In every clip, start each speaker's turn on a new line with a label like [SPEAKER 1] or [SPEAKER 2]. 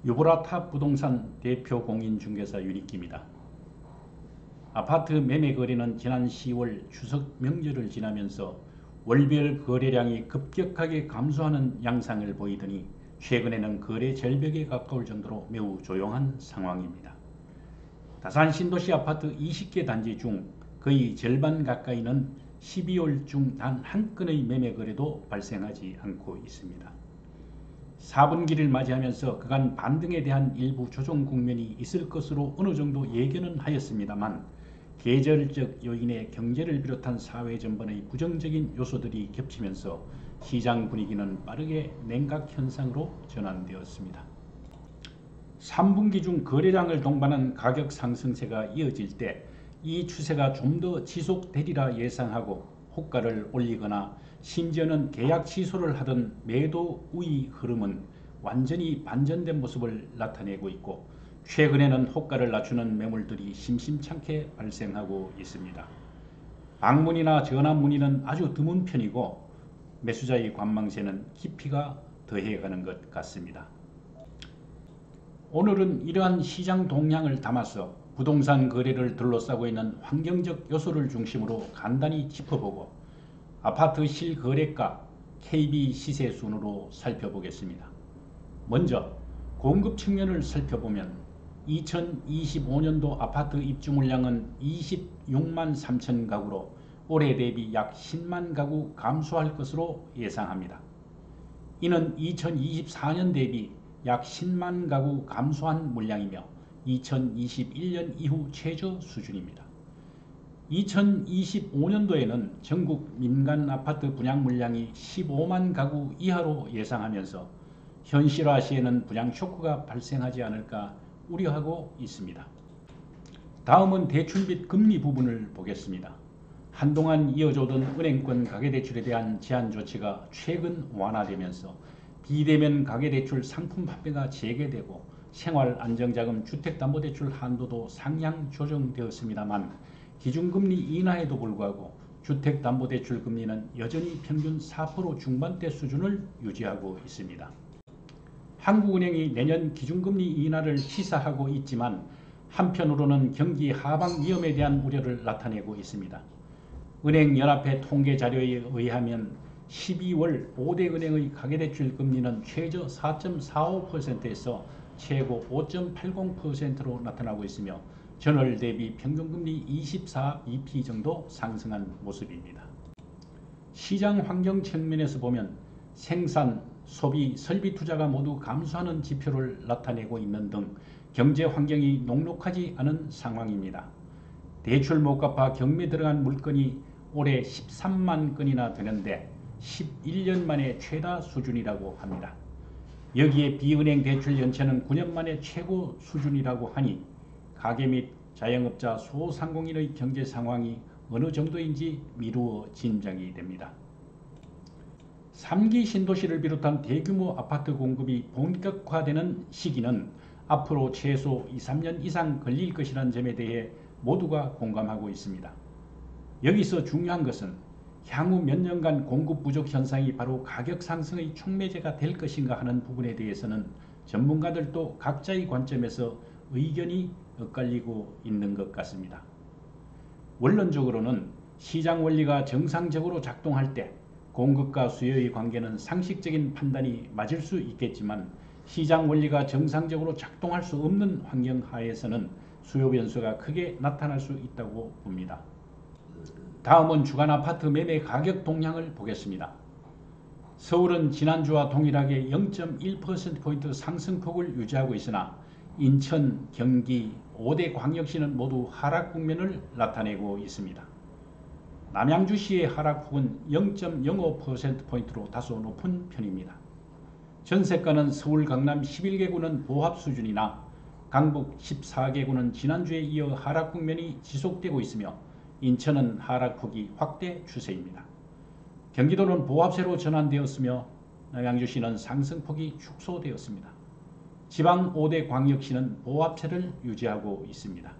[SPEAKER 1] 유보라탑 부동산 대표 공인중개사 윤익기입니다. 아파트 매매 거래는 지난 10월 추석 명절을 지나면서 월별 거래량이 급격하게 감소하는 양상을 보이더니 최근에는 거래 절벽에 가까울 정도로 매우 조용한 상황입니다. 다산 신도시 아파트 20개 단지 중 거의 절반 가까이는 12월 중 단 한 건의 매매 거래도 발생하지 않고 있습니다. 4분기를 맞이하면서 그간 반등에 대한 일부 조정 국면이 있을 것으로 어느 정도 예견은 하였습니다만 계절적 요인의 경제를 비롯한 사회 전반의 부정적인 요소들이 겹치면서 시장 분위기는 빠르게 냉각 현상으로 전환되었습니다. 3분기 중 거래량을 동반한 가격 상승세가 이어질 때 이 추세가 좀 더 지속되리라 예상하고 호가를 올리거나 심지어는 계약 취소를 하던 매도 우위 흐름은 완전히 반전된 모습을 나타내고 있고 최근에는 호가를 낮추는 매물들이 심심찮게 발생하고 있습니다. 방문이나 전화 문의는 아주 드문 편이고 매수자의 관망세는 깊이가 더해가는 것 같습니다. 오늘은 이러한 시장 동향을 담아서 부동산 거래를 둘러싸고 있는 환경적 요소를 중심으로 간단히 짚어보고 아파트 실거래가 KB 시세 순으로 살펴보겠습니다. 먼저 공급 측면을 살펴보면 2025년도 아파트 입주 물량은 26만 3천 가구로 올해 대비 약 10만 가구 감소할 것으로 예상합니다. 이는 2024년 대비 약 10만 가구 감소한 물량이며 2021년 이후 최저 수준입니다. 2025년도에는 전국 민간 아파트 분양 물량이 15만 가구 이하로 예상하면서 현실화 시에는 분양 쇼크가 발생하지 않을까 우려하고 있습니다. 다음은 대출 및 금리 부분을 보겠습니다. 한동안 이어져오던 은행권 가계대출에 대한 제한 조치가 최근 완화되면서 비대면 가계대출 상품 판매가 재개되고 생활안정자금 주택담보대출 한도도 상향 조정되었습니다만 기준금리 인하에도 불구하고 주택담보대출 금리는 여전히 평균 4% 중반대 수준을 유지하고 있습니다. 한국은행이 내년 기준금리 인하를 시사하고 있지만 한편으로는 경기 하방 위험에 대한 우려를 나타내고 있습니다. 은행연합회 통계자료에 의하면 12월 5대 은행의 가계대출 금리는 최저 4.45%에서 최고 5.80%로 나타나고 있으며 전월 대비 평균금리 24bp 정도 상승한 모습입니다. 시장 환경 측면에서 보면 생산, 소비, 설비 투자가 모두 감소하는 지표를 나타내고 있는 등 경제 환경이 녹록하지 않은 상황입니다. 대출 못 갚아 경매 들어간 물건이 올해 13만 건이나 되는데 11년 만에 최다 수준이라고 합니다. 여기에 비은행 대출 연체는 9년 만에 최고 수준이라고 하니 가계 및 자영업자 소상공인의 경제 상황이 어느 정도인지 미루어 짐작이 됩니다. 3기 신도시를 비롯한 대규모 아파트 공급이 본격화되는 시기는 앞으로 최소 2~3년 이상 걸릴 것이라는 점에 대해 모두가 공감하고 있습니다. 여기서 중요한 것은 향후 몇 년간 공급 부족 현상이 바로 가격 상승의 촉매제가 될 것인가 하는 부분에 대해서는 전문가들도 각자의 관점에서 의견이 엇갈리고 있는 것 같습니다. 원론적으로는 시장 원리가 정상적으로 작동할 때 공급과 수요의 관계는 상식적인 판단이 맞을 수 있겠지만 시장 원리가 정상적으로 작동할 수 없는 환경 하에서는 수요 변수가 크게 나타날 수 있다고 봅니다. 다음은 주간 아파트 매매 가격 동향을 보겠습니다. 서울은 지난주와 동일하게 0.1%포인트 상승폭을 유지하고 있으나 인천, 경기, 5대 광역시는 모두 하락 국면을 나타내고 있습니다. 남양주시의 하락폭은 0.05%포인트로 다소 높은 편입니다. 전세가는 서울 강남 11개구는 보합 수준이나 강북 14개구는 지난주에 이어 하락 국면이 지속되고 있으며 인천은 하락폭이 확대 추세입니다. 경기도는 보합세로 전환되었으며 남양주시는 상승폭이 축소되었습니다. 지방 5대 광역시는 보합세를 유지하고 있습니다.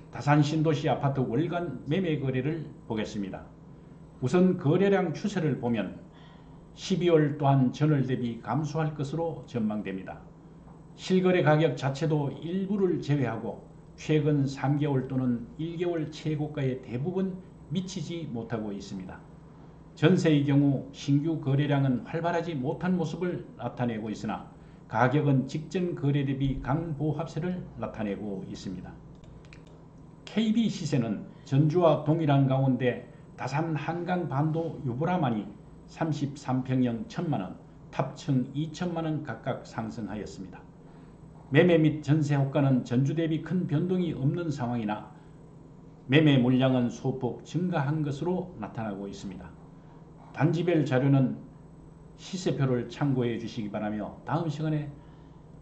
[SPEAKER 1] 다산 신도시 아파트 월간 매매 거래를 보겠습니다. 우선 거래량 추세를 보면 12월 또한 전월 대비 감소할 것으로 전망됩니다. 실거래 가격 자체도 일부를 제외하고 최근 3개월 또는 1개월 최고가에 대부분 미치지 못하고 있습니다. 전세의 경우 신규 거래량은 활발하지 못한 모습을 나타내고 있으나 가격은 직전 거래 대비 강보합세를 나타내고 있습니다. KB 시세는 전주와 동일한 가운데 다산 한강 반도 유보라만이 33평형 1,000만원, 탑층 2천만원 각각 상승하였습니다. 매매 및 전세 호가는 전주 대비 큰 변동이 없는 상황이나 매매 물량은 소폭 증가한 것으로 나타나고 있습니다. 단지별 자료는 시세표를 참고해 주시기 바라며 다음 시간에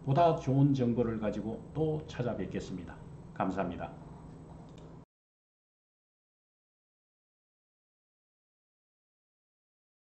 [SPEAKER 1] 보다 좋은 정보를 가지고 또 찾아뵙겠습니다. 감사합니다.